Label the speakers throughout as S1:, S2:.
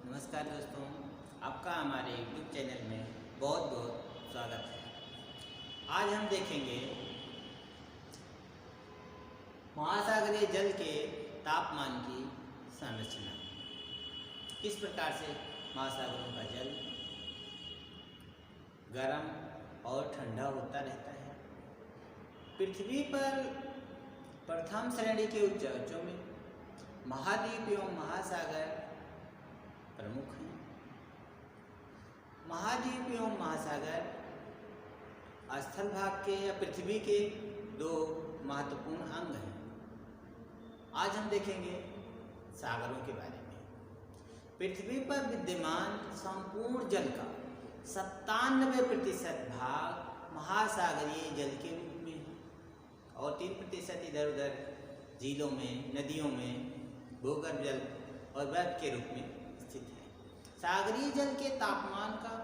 S1: नमस्कार दोस्तों, आपका हमारे YouTube चैनल में बहुत बहुत स्वागत है। आज हम देखेंगे महासागरीय जल के तापमान की संरचना। किस प्रकार से महासागरों का जल गर्म और ठंडा होता रहता है। पृथ्वी पर प्रथम श्रेणी के उच्चावचों में महाद्वीप एवं महासागर प्रमुख हैं। महाद्वीप एवं महासागर स्थल भाग के या पृथ्वी के दो महत्वपूर्ण अंग हैं। आज हम देखेंगे सागरों के बारे में। पृथ्वी पर विद्यमान संपूर्ण जल का 97% भाग महासागरीय जल के रूप में है और 3% इधर उधर झीलों में, नदियों में भूगर्भ जल और बर्फ के रूप में स्थित है। सागरीय जल के तापमान का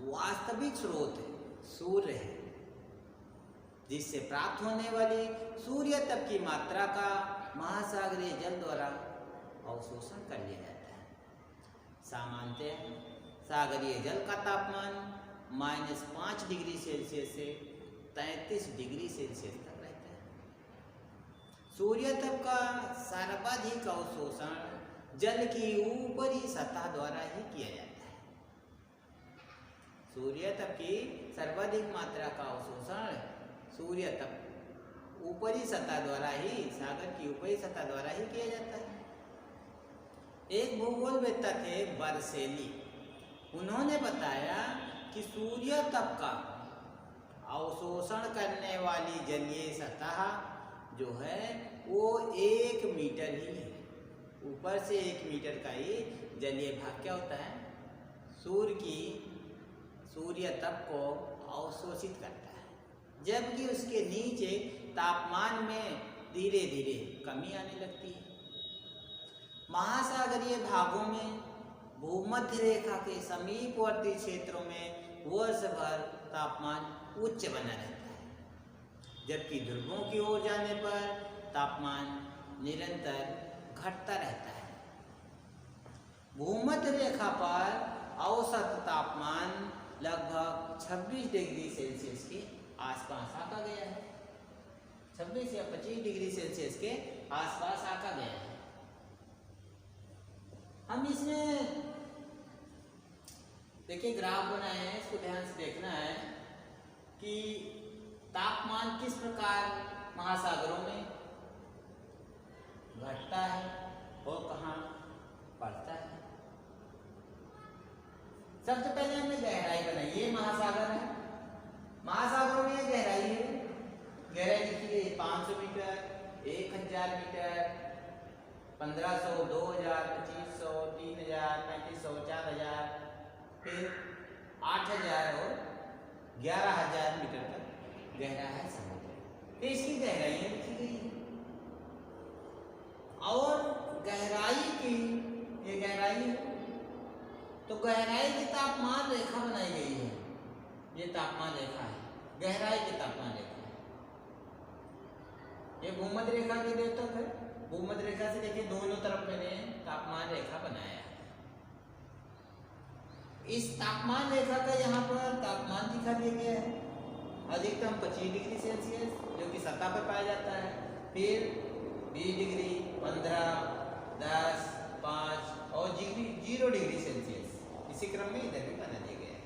S1: वास्तविक स्रोत सूर्य है, जिससे प्राप्त होने वाली सूर्य तप की मात्रा का महासागरीय जल द्वारा अवशोषण कर लिया जाता है। सामान्यतः सागरीय जल का तापमान -5 डिग्री सेल्सियस से 33 डिग्री सेल्सियस तक रहता है। सूर्य तप का सर्वाधिक अवशोषण जल की ऊपरी सतह द्वारा ही किया जाता है। सूर्य तप की सर्वाधिक मात्रा का अवशोषण सूर्य तप ऊपरी सतह द्वारा ही, सागर की ऊपरी सतह द्वारा ही किया जाता है। एक भूगोलवेत्ता थे बर्सेली, उन्होंने बताया कि सूर्य तप का अवशोषण करने वाली जलीय सतह जो है वो 1 मीटर ही है। ऊपर से 1 मीटर का ही जलीय भाग क्या होता है, सूर्य तप को अवशोषित करता है, जबकि उसके नीचे तापमान में धीरे धीरे कमी आने लगती है। महासागरीय भागों में भूमध्य रेखा के समीपवर्ती क्षेत्रों में वर्ष भर तापमान उच्च बना रहता है, जबकि ध्रुवों की ओर जाने पर तापमान निरंतर घटता रहता है। भूमध्य रेखा पर औसत तापमान लगभग 26 डिग्री सेल्सियस के आसपास आका गया है। 26 या 25 डिग्री सेल्सियस के आसपास आका गया है। हम इसमें देखिए ग्राफ बनाए हैं, इसको ध्यान से देखना है कि तापमान किस प्रकार महासागरों में घटता है और कहाँ बढ़ता है। सबसे पहले हमने गहराई बनाई। ये महासागर है, महासागरों में ये गहराई है। गहराई देखिए 500 मीटर, 1000 मीटर, 1500, 2000, 2500, 3000, 3500, 4000, फिर 8000 और 11000 मीटर तक गहरा है समुद्र। तो इसकी गहराइयाँ लिखी गई है और गहराई की ये गहराई है, तो गहराई की तापमान रेखा बनाई गई है। ये तापमान रेखा है, गहराई की तापमान रेखा है। ये भूमध्य रेखा के द्योतक है। भूमध्य रेखा से देखिए दोनों तरफ मैंने तापमान रेखा बनाया है। इस तापमान रेखा का यहाँ पर तापमान दिखा दिया गया है। अधिकतम 25 डिग्री सेल्सियस जो कि सतह पर पाया जाता है, फिर 20 डिग्री, 15, 10, 5 और 0 डिग्री सेल्सियस। इसी क्रम में इधर भी बना दिया गया है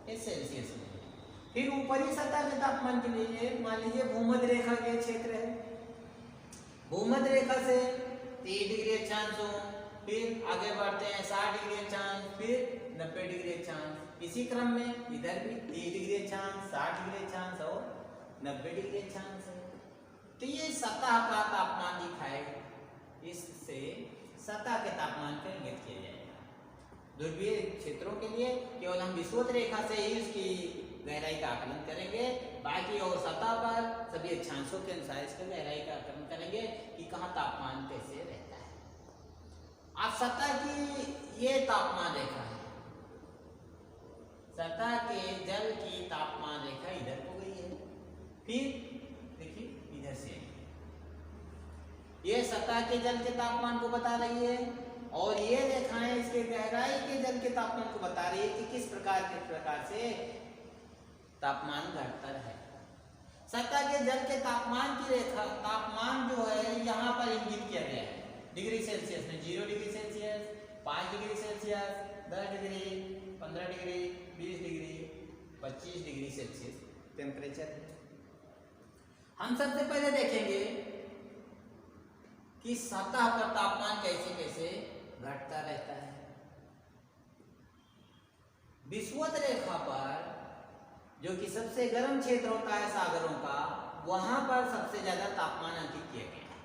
S1: इस सेल्सियस में। फिर ऊपरी सतह के तापमान के लिए मान लीजिए भूमध्य रेखा के क्षेत्र है। भूमध्य रेखा से 30 डिग्री अक्षांश हो, फिर आगे बढ़ते हैं 60 डिग्री अक्षांश, फिर 90 डिग्री अक्षांश। इसी क्रम में इधर भी 30 डिग्री अक्षांश, 60 डिग्री अक्षांश और 90 डिग्री अक्षांश है। तो ये सतह का तापमान दिखाएगा। इससे सतह के तापमान का इंगित किया जाएगा। ध्रुवीय क्षेत्रों के लिए केवल हम विषुवत रेखा से ही उसकी गहराई का आकलन करेंगे, बाकी और सतह पर सभी अक्षांशों के अनुसार इसका गहराई का आकलन करेंगे कि कहाँ तापमान कैसे रहता है। अब सतह की ये तापमान रेखा है, सतह के जल की तापमान रेखा इधर को गई है। फिर देखिए इधर से ये सतह के जल के तापमान को बता रही है और ये रेखाएं इसके गहराई के जल के तापमान को बता रही है कि किस प्रकार से तापमान घटता है। सतह के जल के तापमान की रेखा, तापमान जो है यहाँ पर इंगित किया गया है डिग्री सेल्सियस में। 0 degree Celsius, 5 degree Celsius, 10 degree, 15 degree, 20 degree, 25 degree Celsius temperature है। हम सबसे पहले देखेंगे कि सतह पर तापमान कैसे कैसे घटता रहता है। विषुवत रेखा पर जो कि सबसे गर्म क्षेत्र होता है सागरों का, वहां पर सबसे ज्यादा तापमान अंकित किया गया है।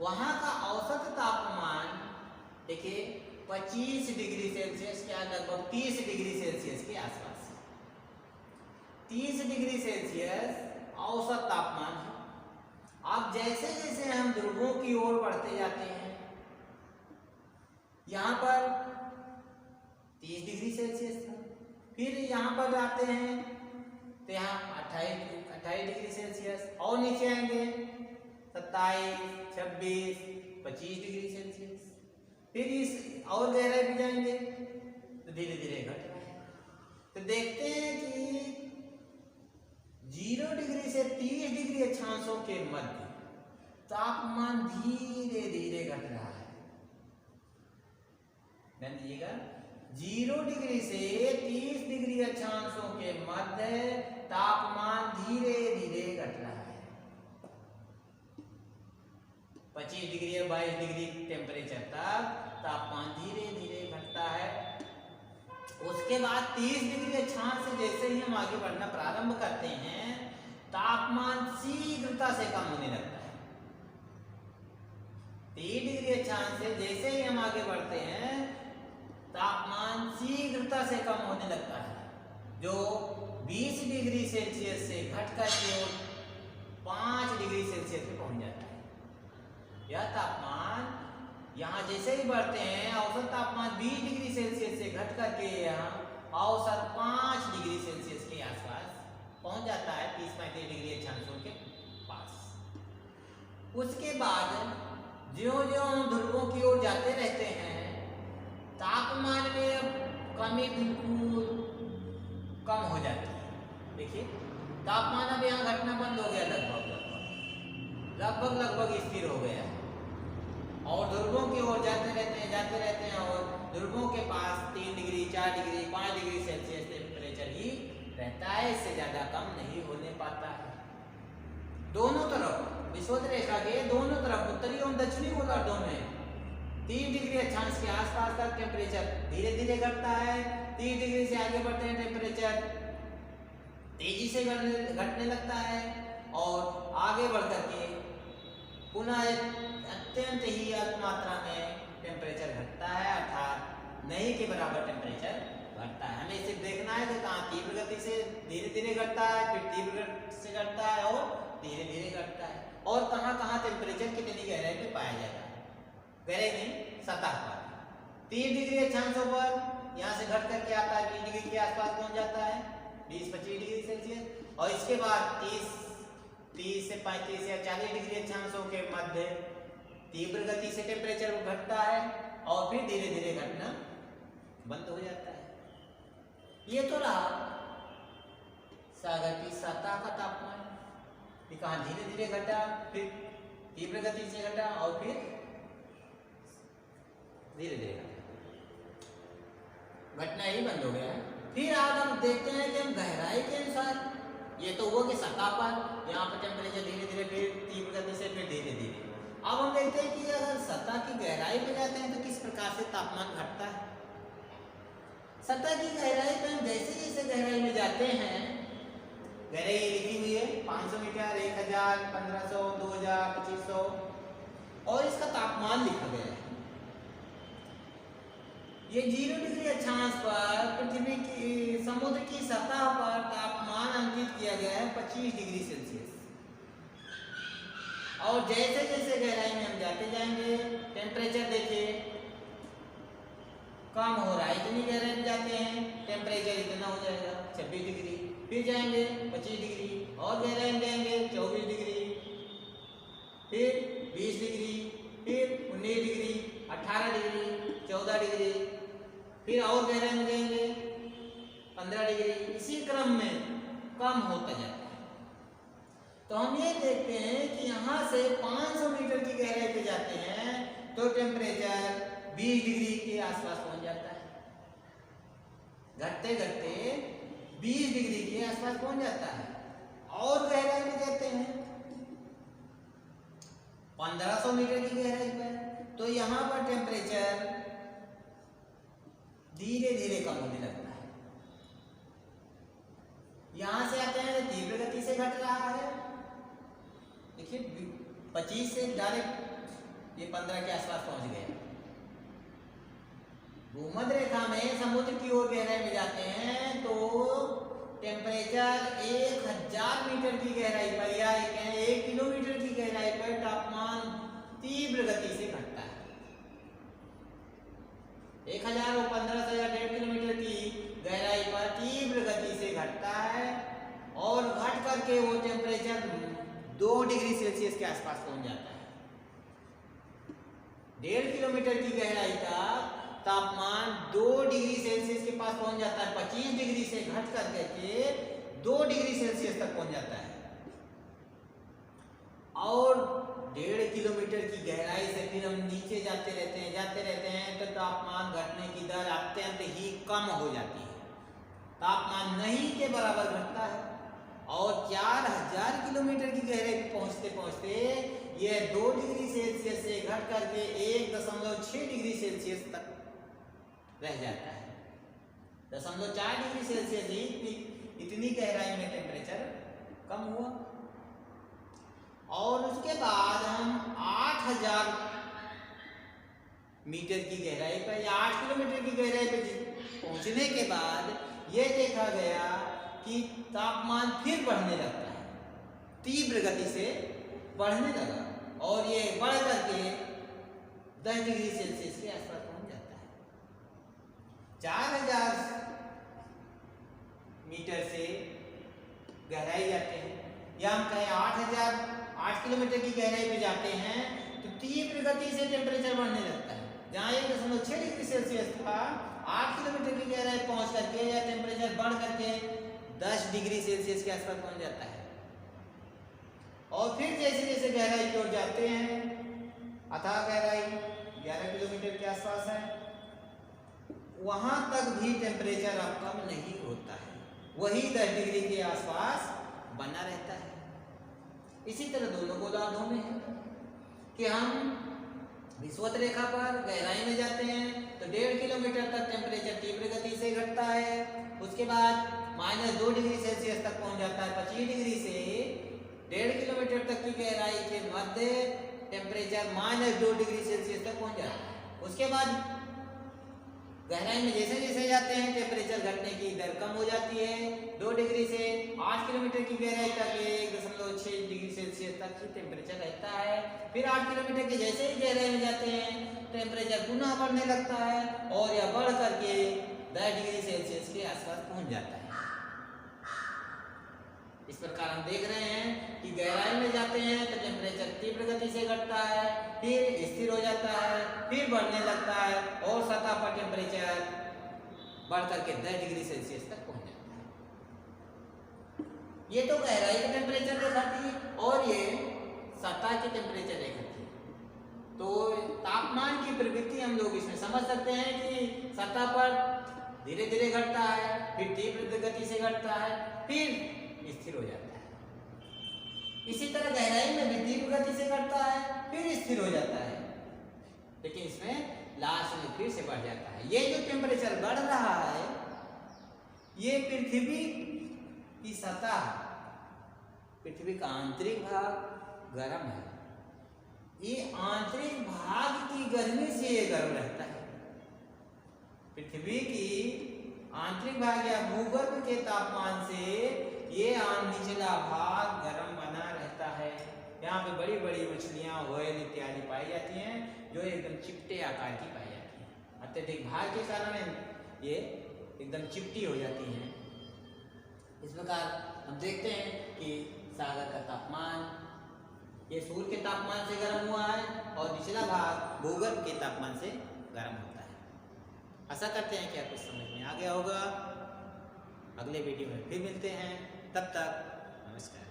S1: वहां का औसत तापमान देखिए 25 डिग्री सेल्सियस के लगभग 30 डिग्री सेल्सियस के आसपास। 30 डिग्री सेल्सियस औसत तापमान है। अब जैसे जैसे हम ध्रुवों की ओर बढ़ते जाते हैं, यहाँ पर 30 डिग्री सेल्सियस था, फिर यहाँ पर आते हैं तो यहाँ 28 डिग्री सेल्सियस, और नीचे आएंगे 27, 26, 25 डिग्री सेल्सियस, फिर इस और गहराई भी जाएंगे तो धीरे धीरे घट रहा है। तो देखते हैं कि 0 डिग्री से 30 डिग्री अक्षांशों के मध्य तापमान धीरे धीरे घट रहा है। ध्यान दीजिएगा, 0 डिग्री से 30 डिग्री अक्षांशों के मध्य तापमान धीरे धीरे घट रहा है। 25 डिग्री और 22 डिग्री टेम्परेचर तक तापमान धीरे धीरे घटता है। उसके बाद 30 डिग्री अक्षांश से जैसे ही हम आगे बढ़ना प्रारंभ करते हैं, तापमान शीघ्रता से कम होने लगता है। 30 डिग्री अक्षांश से जैसे ही हम आगे बढ़ते हैं, तापमान शीघ्रता से कम होने लगता है, जो 20 डिग्री सेल्सियस से घटकर केवल 5 डिग्री सेल्सियस पे पहुंच जाता है। यह तापमान यहाँ जैसे ही बढ़ते हैं, औसत तापमान 20 डिग्री सेल्सियस से घट करके यहाँ औसत 5 डिग्री सेल्सियस के आसपास पहुंच जाता है, 30-35 डिग्री अक्षांशों के पास। उसके बाद ज्यों-ज्यों हम ध्रुवों की ओर जाते रहते हैं, तापमान में अब कमी बिल्कुल कम हो जाती है। देखिए, तापमान अब यहाँ घटना बंद हो गया, लगभग स्थिर हो गया है, और ध्रुवों की ओर जाते रहते हैं और ध्रुवों के पास 3 degree, 4 degree, 5 degree Celsius temperature ही रहता है, इससे ज्यादा कम नहीं होने पाता है। दोनों तरफ विषुवत रेखा के दोनों तरफ उत्तरी और दक्षिणी गोलार्धों में 3 डिग्री अक्षांश के आसपास तक टेम्परेचर धीरे धीरे घटता है। 30 डिग्री से आगे बढ़ते हैं, टेम्परेचर तेजी से घटने लगता है, और आगे बढ़ करके पुनः अत्यंत ही अल्प मात्रा में टेम्परेचर घटता है, अर्थात नहीं के बराबर टेम्परेचर घटता है। हमें सिर्फ देखना है कि कहाँ तीव्र गति से धीरे धीरे घटता है, फिर तीव्र गति से घटता है और धीरे धीरे घटता है, और कहाँ कहाँ टेम्परेचर कितनी गहराई पे पाया जाता है। गहराई नहीं, सतह पर 30 डिग्री अक्षांशों पर यहाँ से घट करके आता है, 20 डिग्री के आसपास पहुंच जाता है, 20-25 डिग्री सेल्सियस, और इसके बाद 30 से 35 या 40 डिग्री अक्षांशों के मध्य तीव्र गति से टेम्परेचर घटता है, और फिर धीरे धीरे घटना बंद हो जाता है। ये तो रहा सागर की सतह का तापमान, ये कहाँ धीरे धीरे घटा, फिर तीव्र गति से घटा, और फिर धीरे धीरे घटना ही बंद हो गया है। फिर आज हम देखते हैं कि हम गहराई के अनुसार, ये तो हुआ कि सतह पर यहाँ पर टेम्परेचर धीरे धीरे, फिर तीव्र गति से, फिर धीरे धीरे। अब हम देखते हैं कि अगर सतह की गहराई पे जाते हैं तो किस प्रकार से तापमान घटता है। सतह की गहराई पे हम जैसे जैसे गहराई में जाते हैं, गहराई लिखी हुई है 500 मीटर, 1000, 1500, 2000, 2500, और इसका तापमान लिखा गया है। ये 0 डिग्री अक्षांश पर पृथ्वी की समुद्र की सतह पर तापमान अंकित किया गया है 25 डिग्री सेल्सियस, और जैसे जैसे गहराई में हम जाते जाएंगे, टेम्परेचर देखिए कम हो रहा है। इतनी गहराई में जाते हैं, टेम्परेचर इतना हो जाएगा 26 डिग्री, फिर जाएंगे 25 डिग्री, और गहराई में जाएंगे 24 डिग्री, फिर 20 डिग्री, फिर 19 डिग्री, 18 डिग्री, फिर और गहराई में जाएंगे 15 डिग्री, इसी क्रम में कम होता जाता है। तो हम ये देखते हैं कि यहाँ से 500 मीटर की गहराई पे जाते हैं तो टेम्परेचर 20 डिग्री के आसपास पहुंच जाता है। घटते घटते 20 डिग्री के आसपास पहुंच जाता है। और गहराई में जाते हैं 1500 मीटर की गहराई पर, तो यहाँ पर टेम्परेचर धीरे धीरे कम होने लगता है। यहां से आते हैं तीव्र गति से घट रहा है। देखिए 25 से डायरेक्ट ये 15 के आसपास पहुंच गए। भूमध्य रेखा में समुद्र की ओर गहराई में जाते हैं तो टेम्परेचर 1000 मीटर की गहराई पर या 1 किलोमीटर की गहराई पर तापमान तीव्र गति से घटता है। 1000 और 1500 या 1.5 किलोमीटर की गहराई पर तीव्र गति से घटता है और घट करके वो टेम्परेचर 2 डिग्री सेल्सियस के आसपास पहुंच जाता है। 1.5 किलोमीटर की गहराई तक तापमान 2 डिग्री सेल्सियस के पास पहुंच जाता है। 25 डिग्री से घट करके 2 डिग्री सेल्सियस तक पहुंच जाता है। और 1.5 किलोमीटर की गहराई से फिर हम नीचे जाते रहते हैं तो तापमान घटने की दर अत्यंत ही कम हो जाती है। तापमान नहीं के बराबर घटता है और 4000 किलोमीटर की गहराई पे पहुंचते पहुंचते यह 2 डिग्री सेल्सियस से घट करके 1.6 डिग्री सेल्सियस तक रह जाता है। 0.4 डिग्री सेल्सियस ही इतनी गहराई में टेम्परेचर कम हुआ। और उसके बाद हम 8000 मीटर की गहराई पर या 8 किलोमीटर की गहराई पर पहुंचने के बाद यह देखा गया कि तापमान फिर बढ़ने लगता है, तीव्र गति से बढ़ने लगा और ये बढ़ करके 10 डिग्री सेल्सियस के आसपास पहुंच जाता है। 4000 मीटर से गहराई जाते हैं या हम कहें 8 किलोमीटर की गहराई पे जाते हैं तो तीव्र गति से टेम्परेचर बढ़ने लगता है। जहाँ 1.6 डिग्री सेल्सियस था 8 किलोमीटर की गहराई पहुंच करके या टेम्परेचर बढ़ करके 10 डिग्री सेल्सियस के आसपास पहुंच जाता है। और फिर जैसे जैसे गहराई की ओर जाते हैं, अथाह गहराई 11 किलोमीटर के आसपास है, वहां तक भी टेम्परेचर अब कम नहीं होता है, वही 10 डिग्री के आसपास बना रहता है। इसी तरह दोनों गोलार्धों में है कि हम विषुवत रेखा पर गहराई में जाते हैं तो 1.5 किलोमीटर तक टेम्परेचर तीव्र गति से घटता है। उसके बाद -2 डिग्री सेल्सियस तक पहुंच जाता है। 25 डिग्री से 1.5 किलोमीटर तक की गहराई के मध्य टेम्परेचर -2 डिग्री सेल्सियस तक पहुंच जाता है। उसके बाद गहराई में जैसे जैसे जाते हैं टेम्परेचर घटने की दर कम हो जाती है। 2 डिग्री से 8 किलोमीटर की गहराई तक 1.6 डिग्री सेल्सियस तक की टेम्परेचर रहता है। फिर 8 किलोमीटर के जैसे ही गहराई में जाते हैं टेम्परेचर पुनः बढ़ने लगता है और यह बढ़ करके 10 डिग्री सेल्सियस के आसपास पहुंच जाता है। इस प्रकार हम देख रहे हैं कि गहराई में जाते हैं तो टेम्परेचर तीव्र गति से घटता है, फिर स्थिर हो जाता है, फिर बढ़ने लगता है और सतह पर टेम्परेचर बढ़ करके 10 डिग्री सेल्सियस तक पहुंच जाता है। ये तो गहराई का टेम्परेचर दिखाती है और ये सतह की टेम्परेचर दिखाती है। तो तापमान की प्रवृत्ति हम लोग इसमें समझ सकते हैं कि सतह पर धीरे धीरे घटता है, फिर तीव्र गति से घटता है, फिर स्थिर हो जाता है। इसी तरह गहराई में भी तीव्र गति से घटता है, फिर स्थिर हो जाता है, लेकिन इसमें लास्ट में फिर से बढ़ जाता है। ये जो टेम्परेचर बढ़ रहा है ये पृथ्वी की सतह, पृथ्वी का आंतरिक भाग गर्म है। ये आंतरिक भाग की गर्मी से ये गर्म रहता है। पृथ्वी की आंतरिक भाग या भूगर्भ के तापमान से ये निचला भाग गर्म बना रहता है। यहाँ पे बड़ी बड़ी मछलियाँ, व्हेल इत्यादि पाई जाती हैं जो एकदम चिपटे आकार की पाई जाती हैं। अत्यधिक भार के कारण ये एकदम चिपटी हो जाती हैं। इस प्रकार हम देखते हैं कि सागर का तापमान ये सूर्य के तापमान से गर्म हुआ है और निचला भाग भूगर्भ के तापमान से गर्म होता है। आशा करते हैं कि आपको समझ में आ गया होगा। अगले वीडियो में फिर मिलते हैं, तब तक नमस्कार।